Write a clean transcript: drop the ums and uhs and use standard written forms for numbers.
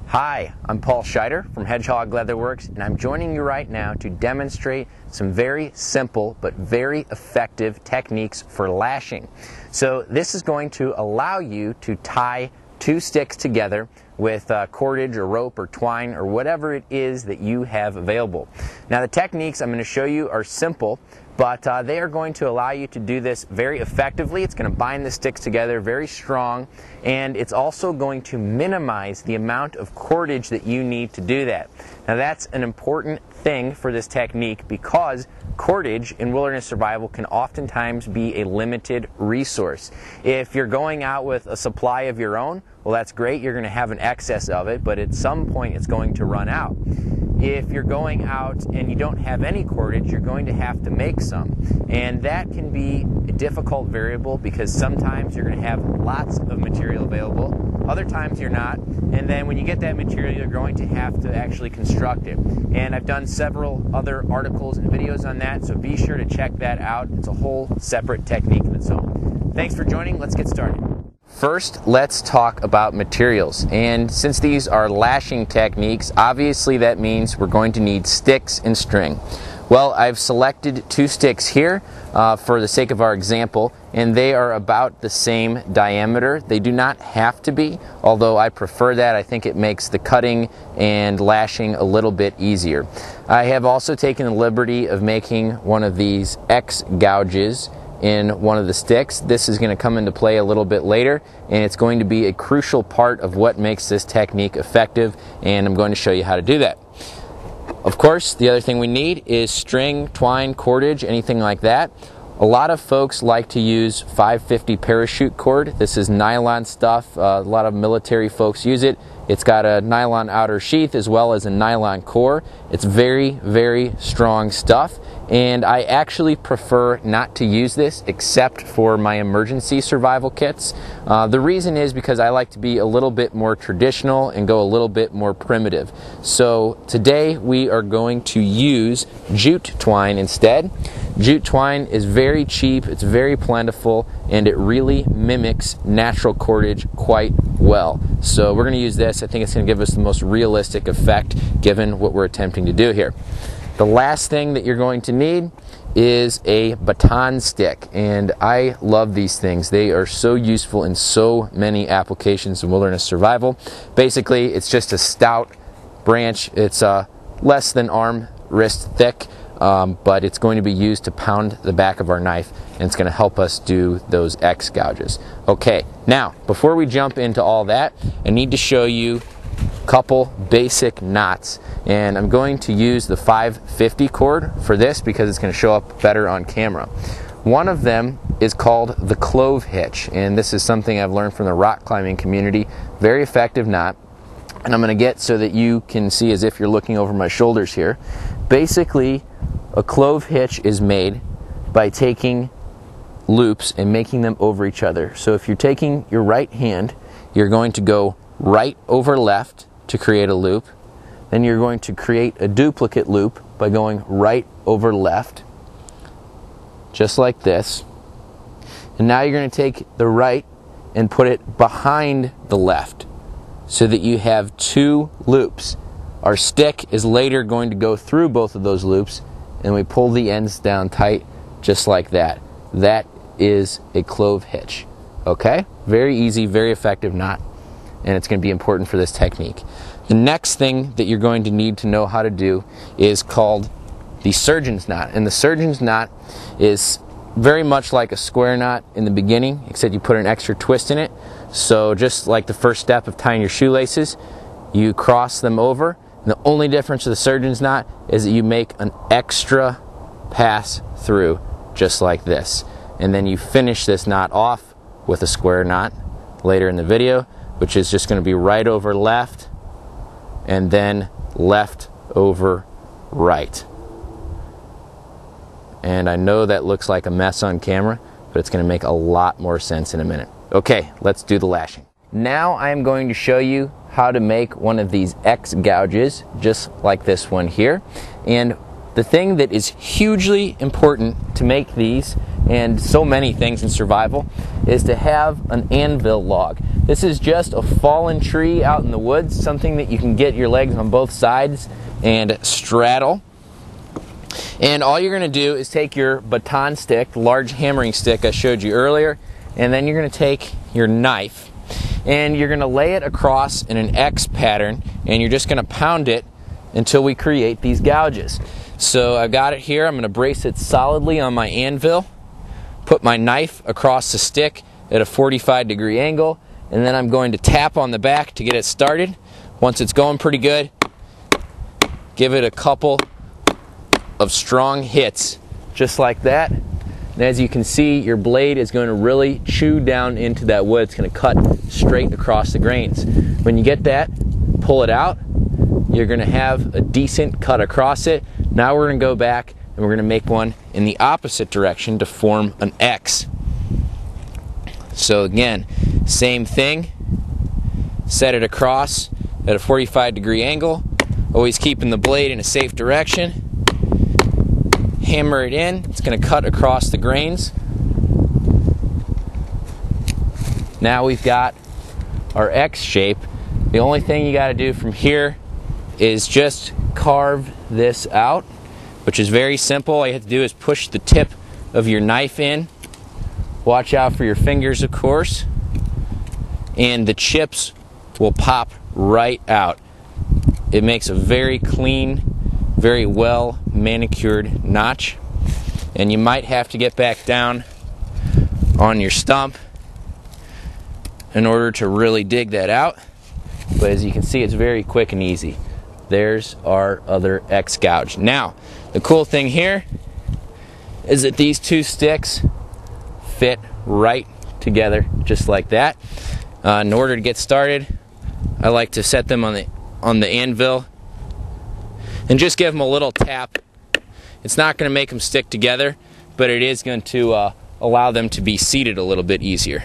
Hi, I'm Paul Scheider from Hedgehog Leatherworks, and I'm joining you right now to demonstrate some very simple but very effective techniques for lashing. So this is going to allow you to tie two sticks together with cordage or rope or twine or whatever it is that you have available. Now the techniques I'm going to show you are simple, but they are going to allow you to do this very effectively. It's going to bind the sticks together very strong, and it's also going to minimize the amount of cordage that you need to do that. Now that's an important thing for this technique because cordage in wilderness survival can oftentimes be a limited resource. If you're going out with a supply of your own, well, that's great, you're going to have an excess of it, but at some point it's going to run out. If you're going out and you don't have any cordage, you're going to have to make some. And that can be a difficult variable because sometimes you're going to have lots of material available, other times you're not, and then when you get that material you're going to have to actually construct it. And I've done several other articles and videos on that, so be sure to check that out. It's a whole separate technique in its own. Thanks for joining, let's get started. First, let's talk about materials. And since these are lashing techniques, obviously that means we're going to need sticks and string. Well, I've selected two sticks here for the sake of our example, and they are about the same diameter. They do not have to be, although I prefer that. I think it makes the cutting and lashing a little bit easier. I have also taken the liberty of making one of these X gouges in one of the sticks. This is going to come into play a little bit later, and it's going to be a crucial part of what makes this technique effective, and I'm going to show you how to do that. Of course, the other thing we need is string, twine, cordage, anything like that. A lot of folks like to use 550 parachute cord. This is nylon stuff. A lot of military folks use it. It's got a nylon outer sheath as well as a nylon core. It's very, very strong stuff, and I actually prefer not to use this except for my emergency survival kits. The reason is because I like to be a little bit more traditional and go a little bit more primitive. So today we are going to use jute twine instead. Jute twine is very cheap, it's very plentiful, and it really mimics natural cordage quite well. So we're going to use this. I think it's going to give us the most realistic effect given what we're attempting to do here. The last thing that you're going to need is a baton stick, and I love these things. They are so useful in so many applications in wilderness survival. Basically, it's just a stout branch. It's less than arm wrist thick, but it's going to be used to pound the back of our knife, and it's going to help us do those X gouges. Okay, now before we jump into all that, I need to show you a couple basic knots, and I'm going to use the 550 cord for this because it's going to show up better on camera. One of them is called the clove hitch, and this is something I've learned from the rock climbing community. Very effective knot, and I'm going to get so that you can see as if you're looking over my shoulders here. Basically, a clove hitch is made by taking loops and making them over each other. So if you're taking your right hand, you're going to go right over left to create a loop. Then you're going to create a duplicate loop by going right over left, just like this. And now you're going to take the right and put it behind the left so that you have two loops. Our stick is later going to go through both of those loops, and we pull the ends down tight just like that. That is a clove hitch. Okay? Very easy, very effective knot, and it's going to be important for this technique. The next thing that you're going to need to know how to do is called the surgeon's knot, and the surgeon's knot is very much like a square knot in the beginning, except you put an extra twist in it. So just like the first step of tying your shoelaces, you cross them over. And the only difference with the surgeon's knot is that you make an extra pass through, just like this. And then you finish this knot off with a square knot later in the video, which is just going to be right over left and then left over right. And I know that looks like a mess on camera, but it's going to make a lot more sense in a minute. Okay, let's do the lashing. Now I'm going to show you how to make one of these X gouges, just like this one here. And the thing that is hugely important to make these, and so many things in survival, is to have an anvil log. This is just a fallen tree out in the woods, something that you can get your legs on both sides and straddle. And all you're going to do is take your baton stick, the large hammering stick I showed you earlier, and then you're going to take your knife and you're going to lay it across in an X pattern, and you're just going to pound it until we create these gouges. So I've got it here. I'm going to brace it solidly on my anvil, put my knife across the stick at a 45-degree angle, and then I'm going to tap on the back to get it started. Once it's going pretty good, give it a couple of strong hits, just like that. And as you can see, your blade is going to really chew down into that wood. It's going to cut straight across the grains. When you get that, pull it out. You're going to have a decent cut across it. Now we're going to go back and we're going to make one in the opposite direction to form an X. So again, same thing. Set it across at a 45-degree angle, always keeping the blade in a safe direction. Hammer it in. It's going to cut across the grains. Now we've got our X shape. The only thing you got to do from here is just carve this out, which is very simple. All you have to do is push the tip of your knife in. Watch out for your fingers, of course, and the chips will pop right out. It makes a very clean, very well manicured notch, and you might have to get back down on your stump in order to really dig that out, but as you can see, it's very quick and easy. There's our other X gouge. Now, the cool thing here is that these two sticks fit right together, just like that. In order to get started, I like to set them on the anvil and just give them a little tap. It's not going to make them stick together, but it is going to allow them to be seated a little bit easier.